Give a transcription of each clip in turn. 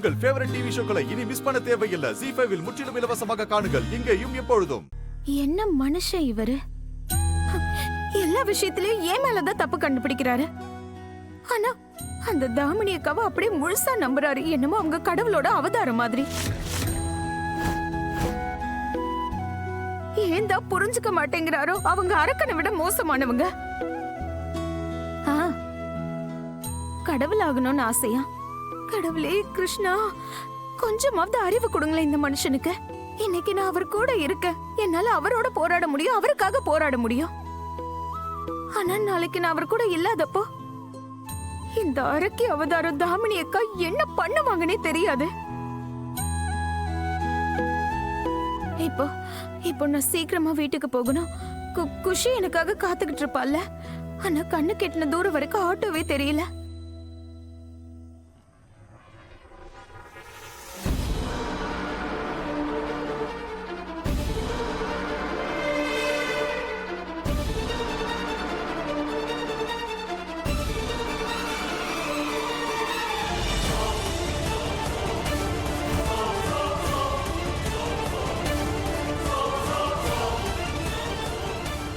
உங்கள் favourite TV ஷோக்களை இனி miss பண்ண தேவையில்லை. ஜீ5 இல் முற்றிலும் இலவசமாக காணுங்கள். இங்கேயும் எப்பொழுதும். என்ன மனுஷன் இவரு? எல்லா விஷயத்திலயும் ஏன் மேலதான் தப்பு கண்டுபிடிக்கிறாரு. ஆனா அந்த தாமினி அக்காவை அப்படியே முழுசா நம்புறாரு. என்னமோ அவங்க கடவுளோட அவதாரம் மாதிரி. ஏன் தான் புரிஞ்சுக்க மாட்டேங்கிறாரோ? அவங்க அரக்கனை விட மோசமானவங்க. கடவுள் ஆகணும்னு ஆசையா? கடவுளே கிருஷ்ணா, கொஞ்சமாவது அறிவு கொடுங்களேன் இந்த மனுஷனுக்கு. இன்னைக்கு நான் அவர் கூட இருக்க, என்னால அவரோட போராட முடியும், அவருக்காக போராட முடியும். ஆனா நாளைக்கு நான் அவர் கூட இல்லாதப்போ இந்த அரக்கி அவதாரம் தாமினி அக்கா என்ன பண்ணுவாங்கன்னே தெரியாது. இப்போ நான் சீக்கிரமா வீட்டுக்கு போகணும். குஷி எனக்காக காத்துக்கிட்டு இருப்பாள்ல. ஆனா கண்ணு கெட்டின தூரம் வரைக்கும் ஆட்டோவே தெரியல.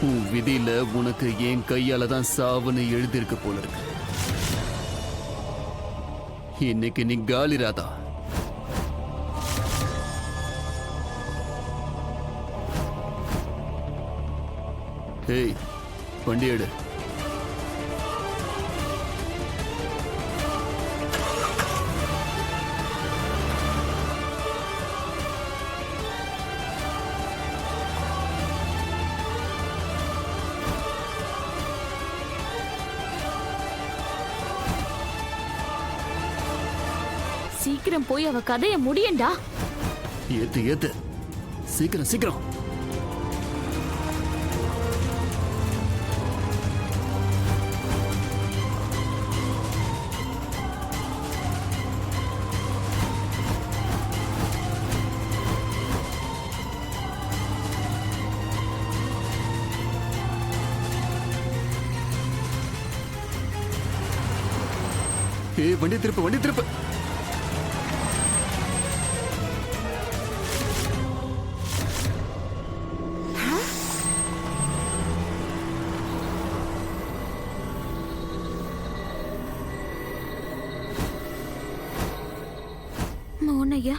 உன் விதியில உனக்கு என் கையால தான் சாவுன்னு எழுதியிருக்க போல இருக்கு. இன்னைக்கு நீ காலி ராதா. ஏய், வண்டி எடு. சீக்கிரம் போய் அவ கதைய முடியண்டா. ஏத்து ஏத்து, சீக்கிரம் சீக்கிரம். ஏய், வண்டி திருப்பு, வண்டி திருப்பு. மோனையா,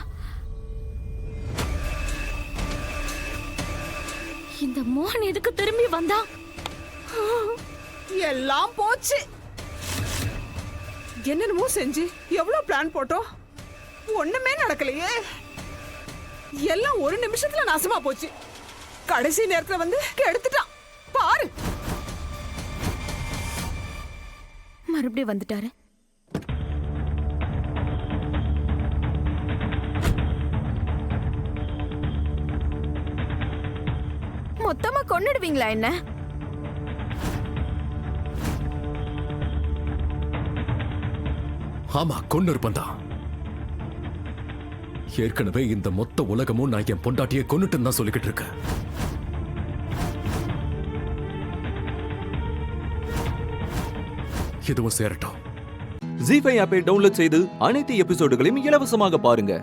இந்த மோகன் எதுக்கு திரும்பி வந்தா? எல்லாம் போச்சு. என்னென்னமோ செஞ்சு எவ்வளவு பிளான் போட்டோம், ஒண்ணுமே நடக்கலையே. எல்லாம் ஒரு நிமிஷத்துல நாசமா போச்சு. கடைசி நேரத்துல வந்து கெடுத்துட்டான் பாரு. மறுபடியும் வந்துட்டாரு. மொத்தமா கொன்னுடுவீங்களா என்ன? ஆமா, கொன்னு இருப்பா. ஏற்கனவே இந்த மொத்த உலகமும் நான் என் பொண்டாட்டியை கொன்னுட்டு தான் சொல்லிக்கிட்டு இருக்கேன். எதுவும் சேரட்டும். ஜீ5 ஆப்பை டவுன்லோட் செய்து அனைத்து எபிசோடுகளையும் இலவசமாக பாருங்க.